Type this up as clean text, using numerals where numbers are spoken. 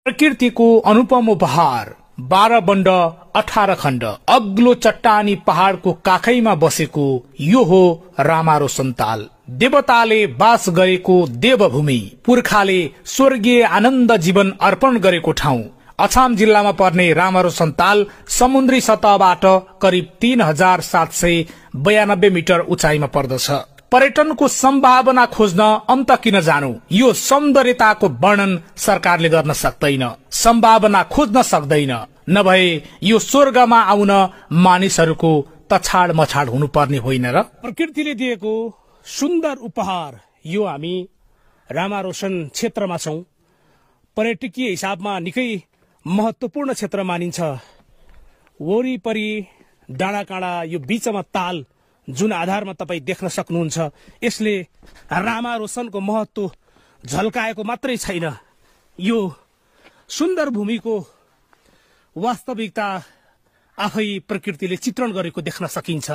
प्रकृतिको अनुपम उपहार 12 बण्ड 18 खण्ड अग्लो चट्टानी पहाड़को काखैमा बसेको यो हो रामारोशन ताल। देवताले बास गरेको देवभूमि, पुर्खाले स्वर्गीय आनन्द जीवन अर्पण गरेको ठाउँ। अछाम जिल्लामा पर्ने रामारोशन ताल समुद्री सतहबाट करिब 3792 मिटर उचाइमा पर्दछ। पर्यटनको सम्भावना खोज्न अन्त किन जानु, यो सौन्दर्यताको वर्णन सरकारले गर्न सक्दैन, सम्भावना खोज्न सक्दैन। नभए यो स्वर्गमा आउन मानिसहरूको तछाड मछाड हुनुपर्ने होइन र? प्रकृतिले दिएको सुन्दर उपहार यो हामी रामारोशन क्षेत्रमा छौं। पर्यटकीय हिसाबमा निकै महत्वपूर्ण क्षेत्र मानिन्छ। वरिपरि डाँडाकाँडा, यो बीचमा ताल, जुन आधारमा तपाई देख्न सक्नुहुन्छ। यसले रामारोशनको महत्व झल्काएको मात्रै छैन, यो सुन्दर भूमिको वास्तविकता आफै प्रकृतिले चित्रण गरेको देख्न सकिन्छ।